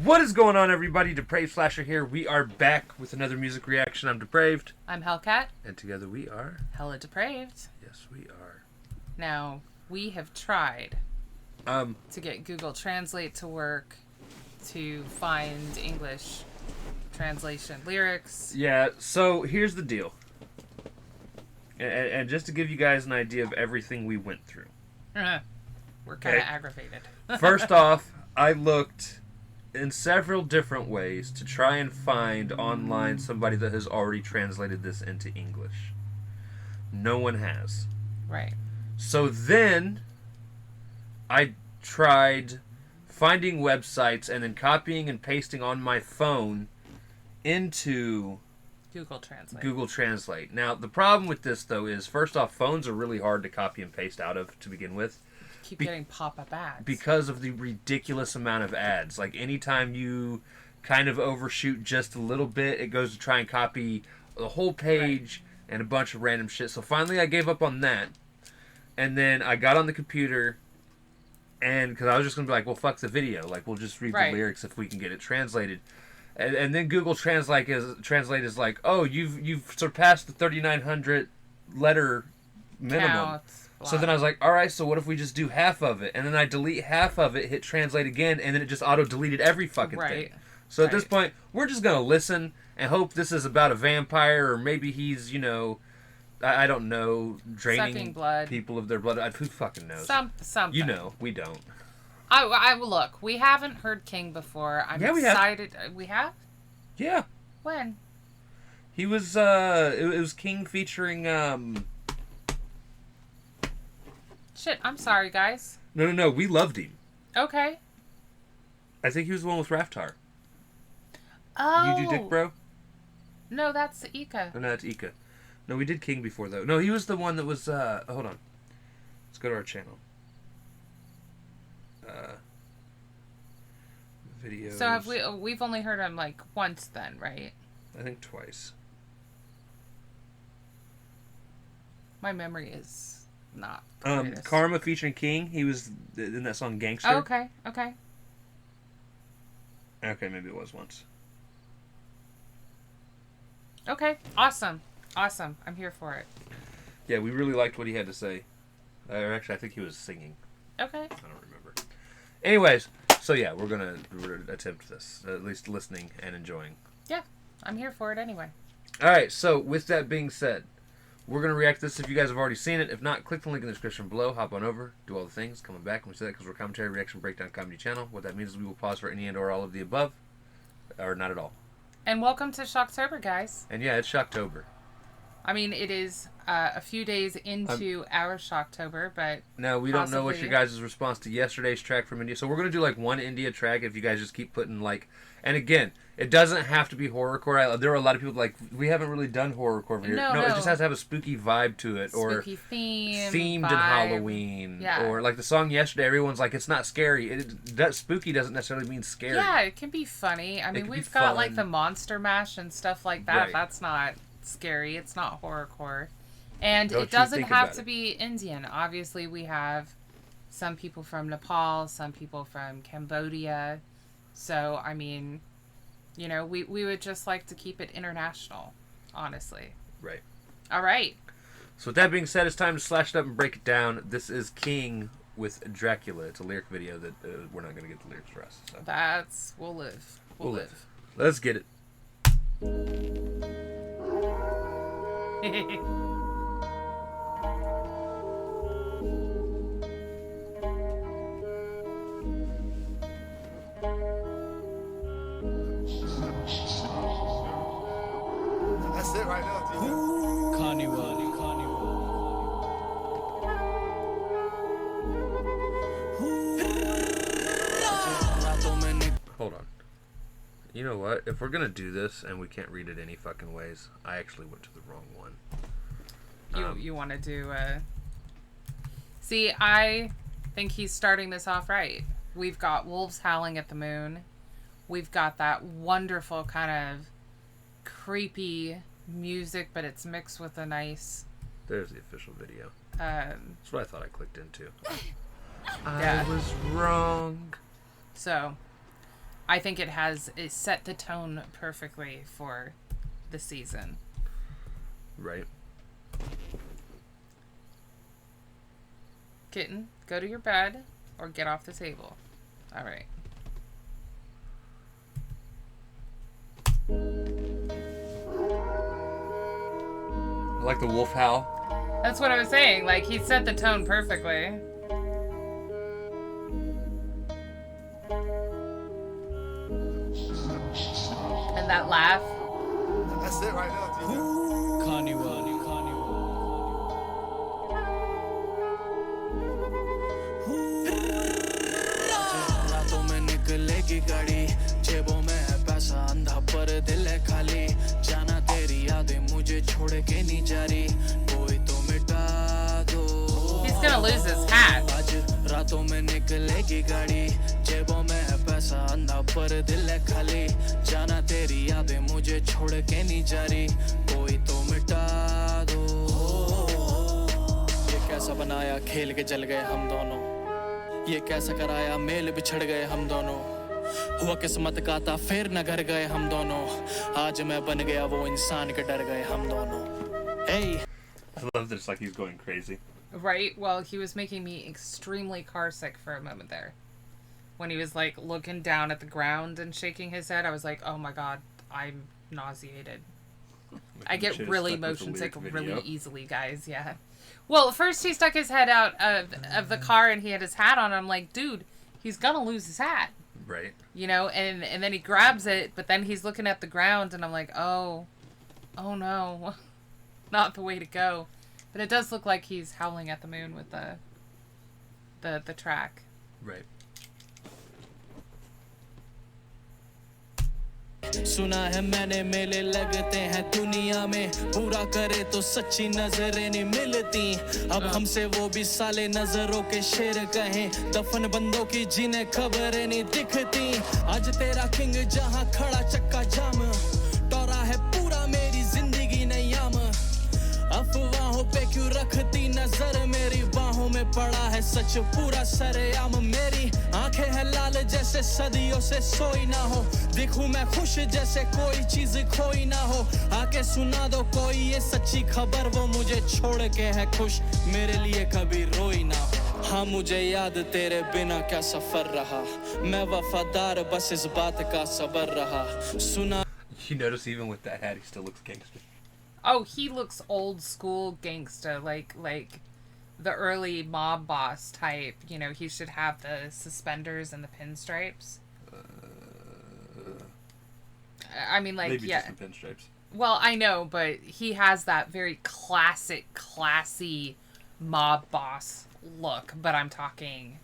What is going on, everybody? Depraved Slasher here. We are back with another music reaction. I'm Depraved. I'm Hellcat. And together we are... HellaDepraved. Yes, we are. Now, we have tried to get Google Translate to work, to find English translation lyrics. Yeah, so here's the deal. And just to give you guys an idea of everything we went through. We're kind of aggravated. First off, I looked in several different ways to try and find online somebody that has already translated this into English. No one has. Right. So then I tried finding websites and then copying and pasting on my phone into Google Translate. Google Translate. Now, the problem with this, though, is first off, phones are really hard to copy and paste out of to begin with. Keep getting pop-up ads. Because of the ridiculous amount of ads. Like, anytime you kind of overshoot just a little bit, it goes to try and copy the whole page and a bunch of random shit. So finally I gave up on that. And then I got on the computer, and because I was just going to be like, well, fuck the video. Like, we'll just read the lyrics if we can get it translated. And then Google Translate is like, oh, you've surpassed the 3,900 letter minimum. Counts. So then I was like, all right, so what if we just do half of it? And then I delete half of it, hit translate again, and then it just auto-deleted every fucking thing. So at this point, we're just going to listen and hope this is about a vampire, or maybe he's, you know, I don't know, draining blood. People of their blood. Who fucking knows? Something. You know, we don't. I look, we haven't heard King before. I'm excited. We have? Yeah. When? He was, it was King featuring, Shit, I'm sorry, guys. No, we loved him. Okay. I think he was the one with Raftar. Oh. You do Dick Bro? No, that's Ika. Oh, no, that's Ika. No, we did King before, though. No, he was the one that was, hold on. Let's go to our channel. Videos. So have we've only heard him, like, once then, right? I think twice. My memory is not. Karma featuring King. He was in that song Gangster. Oh, okay. Okay, maybe it was once. Okay, awesome. I'm here for it. Yeah, we really liked what he had to say. Or actually, I think he was singing. Okay. I don't remember. Anyways, so yeah, we're gonna attempt this. At least listening and enjoying. Yeah, I'm here for it anyway. Alright, so with that being said, we're going to react to this if you guys have already seen it. If not, click the link in the description below. Hop on over. Do all the things. Coming back. And we say that because we're a commentary, reaction, breakdown, comedy channel. What that means is we will pause for any and or all of the above. Or not at all. And welcome to Shocktober, guys. And yeah, it's Shocktober. I mean, it is a few days into our Shocktober, but... Now, we don't know what your guys' response to yesterday's track from India. So we're going to do like one India track if you guys just keep putting like... And again... It doesn't have to be horrorcore. There are a lot of people like, we haven't really done horrorcore here. No, it just has to have a spooky vibe to it. Spooky theme, themed vibe. in Halloween. Yeah. Or like the song yesterday, everyone's like, it's not scary. Spooky doesn't necessarily mean scary. Yeah, it can be funny. I mean, we've got like the Monster Mash and stuff like that. Right. That's not scary. It's not horrorcore. And it doesn't have to be Indian. Obviously, we have some people from Nepal, some people from Cambodia. So, I mean... You know, we would just like to keep it international, honestly. Right. All right. So with that being said, it's time to slash it up and break it down. This is King with Dracula. It's a lyric video that we're not going to get the lyrics for us. So. We'll live. We'll live. Let's get it. That's it right now, T. Hold on. You know what? If we're gonna do this and we can't read it any fucking ways, I actually went to the wrong one. You want to do See, I think he's starting this off right. We've got wolves howling at the moon. We've got that wonderful kind of creepy music, but it's mixed with a nice... There's the official video. That's what I thought I clicked into. Yeah. I was wrong. So, I think it set the tone perfectly for the season. Right. Kitten, go to your bed or get off the table. All right. I like the wolf howl. That's what I was saying. Like, he set the tone perfectly. And that laugh. That's it right now, T. रातों में निकलेगी गाड़ी जेबों में है पैसा अंधा पर दिल है खाली जाना तेरी यादें मुझे छोड़ के नहीं जा रही कोई तो मिटा दो He's gonna lose his hat. आज रातों में निकलेगी गाड़ी जेबों में है पैसा अंधा पर दिल है खाली जाना तेरी यादें मुझे छोड़ के नहीं जा रही कोई तो मिटा दो ये कैसा बनाया खेल के जल गए हम दोनों ये कैसा कराया मेल बिछड़ गए हम दोनों हुआ किस्मत का था फिर न घर गए हम दोनों आज मैं बन गया वो इंसान के डर गए हम दोनों Hey I love this, like he's going crazy. Right? Well, he was making me extremely carsick for a moment there. When he was, like, looking down at the ground and shaking his head, I was like, oh my god, I'm nauseated. I get really motion sick really easily, guys, yeah. Well, first he stuck his head out of the car and he had his hat on. I'm like, dude, he's gonna lose his hat. Right. You know, and then he grabs it, but then he's looking at the ground and I'm like, oh no, not the way to go. But it does look like he's howling at the moon with the track. Right. सुना है मैंने मेले लगते हैं दुनिया में पूरा करे तो सच्ची नजरें नहीं मिलती अब हमसे वो भी साले नजरों के शेर कहें दफन बंदों की जिन्हें खबरें नहीं दिखती आज तेरा किंग जहां खड़ा चक्का जाम टोरा है पूरा मेरी जिंदगी नयाम अफवाहों पे क्यों रखती नजर मेरी बाहों में पड़ा है सच पूरा सरेआम मेरी आंखें हैं लाल जैसे सदियों से सोई ना हो दिखूं मैं खुश जैसे कोई चीज खोई ना हो आके सुना दो कोई ये सच्ची खबर वो मुझे छोड़ के है खुश मेरे लिए कभी रोई ना हो हाँ मुझे याद तेरे बिना क्या सफर रहा मैं वफादार बस इस बात का सबर रहा सुना You notice even with that hat he still looks gangster. Oh, he looks old school gangsta, like the early mob boss type. You know, he should have the suspenders and the pinstripes. I mean, like, maybe yeah. just some pinstripes. Well, I know, but he has that very classy mob boss look. But I'm talking,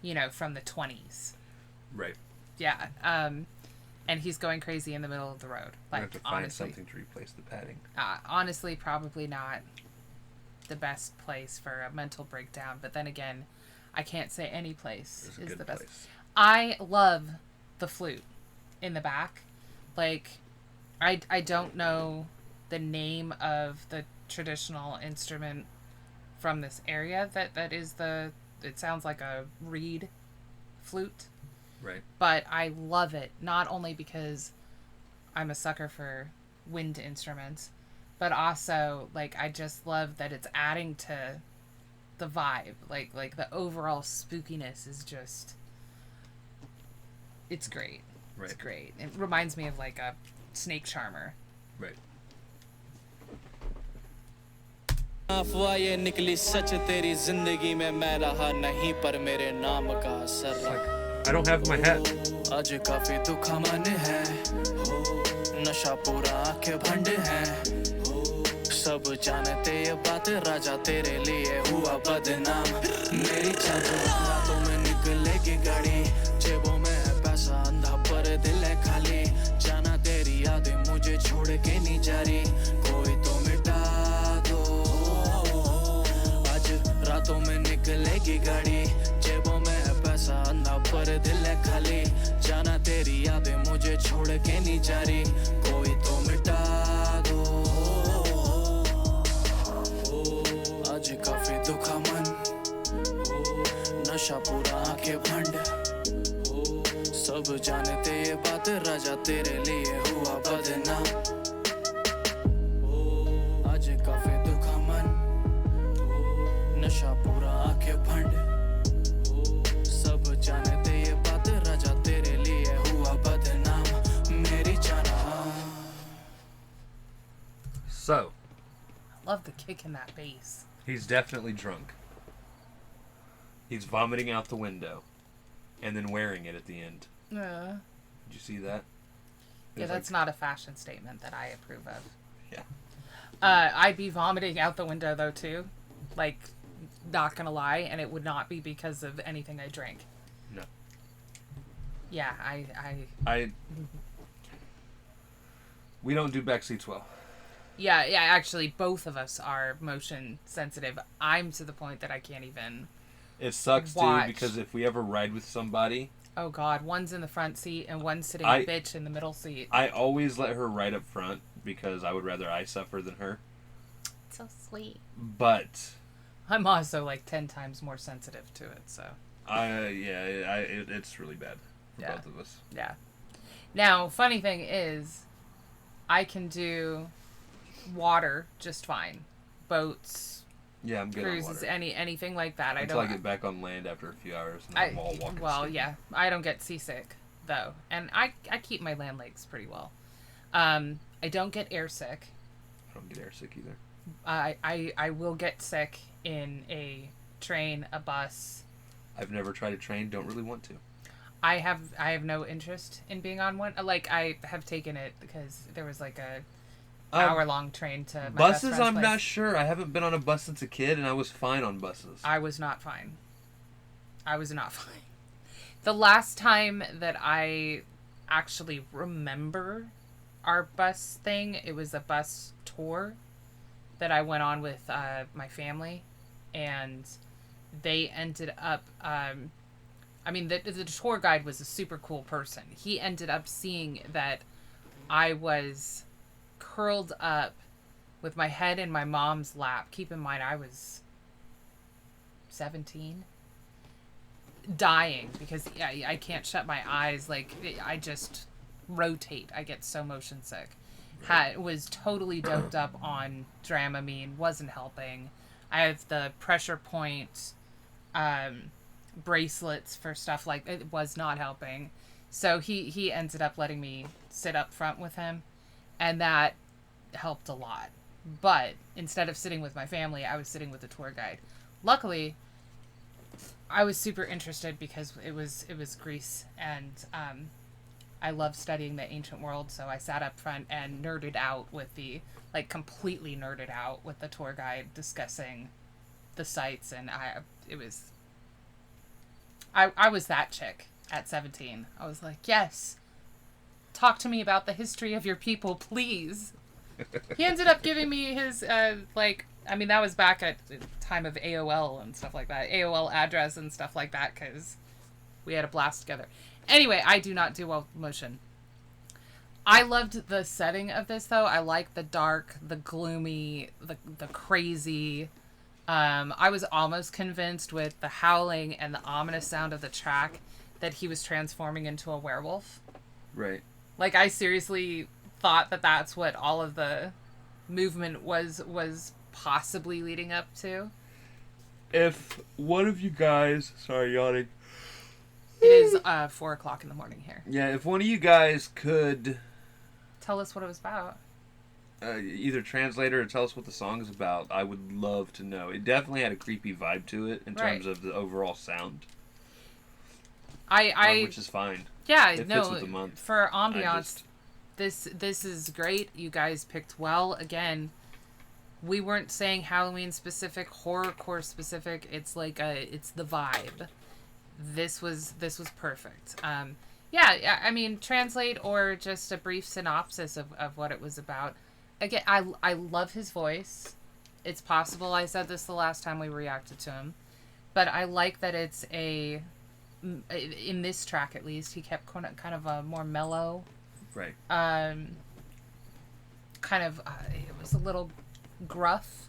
you know, from the 20s. Right. Yeah. And he's going crazy in the middle of the road. Like, I have to find honestly, something to replace the padding. Honestly, probably not the best place for a mental breakdown. But then again, I can't say any place is the best. Place. I love the flute in the back. Like, I don't know the name of the traditional instrument from this area that is it sounds like a reed flute. Right. But I love it, not only because I'm a sucker for wind instruments, but also, like, I just love that it's adding to the vibe. Like the overall spookiness is just... It's great. Right. It's great. It reminds me of, like, a snake charmer. Right. अफवाह निकली सच तेरी जिंदगी में मैं रहा नहीं पर मेरे नाम का असर I don't have my hat. आज काफी दुख मन है नशा पूरा आंखें भंड है सब जानते ये बात राजा तेरे लिए हुआ बदनाम मेरी चादर रातों में निकलेगी गाड़ी जेबों में है पैसा अंधा पर दिल है खाली जाना तेरी यादें मुझे छोड़ के नहीं जा रही कोई तो मिटा दो आज रातों में निकलेगी गाड़ी जेबों में है पैसा अंधा पर दिल है खाली जाना तेरी यादें मुझे छोड़ के नहीं जा रही कोई तो मिटा नशा पूरा आंखें बंद सब जानते ये बात राजा तेरे लिए हुआ बदनाम आज काफी दुखा मन नशा पूरा आंखें बंद सब जानते ये बात राजा तेरे लिए हुआ बदनाम मेरी जाना. So, I love the kick in that bass. He's definitely drunk. He's vomiting out the window and then wearing it at the end. Did you see that? Yeah, that's not a fashion statement that I approve of. Yeah. I'd be vomiting out the window, though, too. Like, not gonna lie, and it would not be because of anything I drink. No. Yeah, We don't do back seats well. Yeah, actually, both of us are motion sensitive. I'm to the point that I can't even It sucks, watch. too, because if we ever ride with somebody... Oh, God. One's in the front seat and one's sitting a bitch in the middle seat. I always let her ride up front because I would rather I suffer than her. So sweet. But... I'm also, like, 10 times more sensitive to it, so... It's really bad for both of us. Yeah. Now, funny thing is, I can do water just fine. Boats, yeah, I'm good cruises, on water. anything like that. Until I get back on land after a few hours and I'm all walking. Well, yeah, I don't get seasick though, and I keep my land legs pretty well. I don't get air sick. I don't get air sick either. I will get sick in a train, a bus. I've never tried a train. Don't really want to. I have no interest in being on one. Like, I have taken it because there was like a hour-long train to my buses. best friend's I'm place. not sure. I haven't been on a bus since a kid, and I was fine on buses. I was not fine. The last time that I actually remember our bus thing, it was a bus tour that I went on with my family, and they ended up... the tour guide was a super cool person. He ended up seeing that I was curled up with my head in my mom's lap. Keep in mind, I was 17. Dying because I can't shut my eyes. Like, I just rotate. I get so motion sick. Was totally doped up on Dramamine. Wasn't helping. I have the pressure point bracelets for stuff like it was not helping. So he ended up letting me sit up front with him, and that helped a lot. But instead of sitting with my family, I was sitting with the tour guide. Luckily, I was super interested because it was Greece, and I love studying the ancient world, so I sat up front and completely nerded out with the tour guide discussing the sites, and I was that chick at 17. I was like, yes, talk to me about the history of your people, please. He ended up giving me his, that was back at the time of AOL and stuff like that. AOL address and stuff like that, because we had a blast together. Anyway, I do not do well with motion. I loved the setting of this, though. I like the dark, the gloomy, the crazy. I was almost convinced with the howling and the ominous sound of the track that he was transforming into a werewolf. Right. Like, I seriously thought that that's what all of the movement was possibly leading up to. If one of you guys... Sorry, yawning. It is 4 o'clock in the morning here. Yeah, if one of you guys could... Tell us what it was about. Either translate or tell us what the song is about, I would love to know. It definitely had a creepy vibe to it in terms of the overall sound. Which is fine. Yeah, it fits with the month. For ambiance, this is great. You guys picked well. Again, we weren't saying Halloween specific, horrorcore specific. It's like it's the vibe. This was perfect. Translate or just a brief synopsis of what it was about. Again, I love his voice. It's possible I said this the last time we reacted to him, but I like that it's in this track at least, he kept kind of a more mellow. Right. It was a little gruff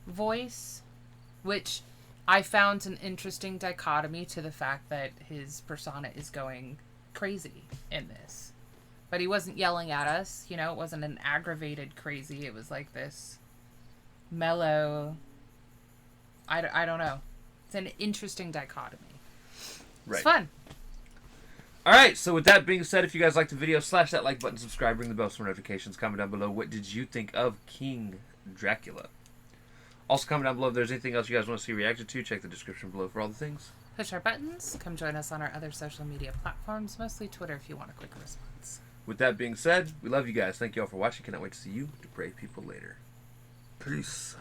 voice, which I found an interesting dichotomy to the fact that his persona is going crazy in this. But he wasn't yelling at us, you know, it wasn't an aggravated crazy. It was like this mellow, I don't know. It's an interesting dichotomy. Right. It's fun. All right, so with that being said, if you guys liked the video, slash that like button, subscribe, ring the bell for notifications, comment down below. What did you think of King Dracula? Also, comment down below if there's anything else you guys want to see reacted to. Check the description below for all the things. Push our buttons. Come join us on our other social media platforms, mostly Twitter if you want a quick response. With that being said, we love you guys. Thank you all for watching. Cannot wait to see you, depraved people, later. Peace.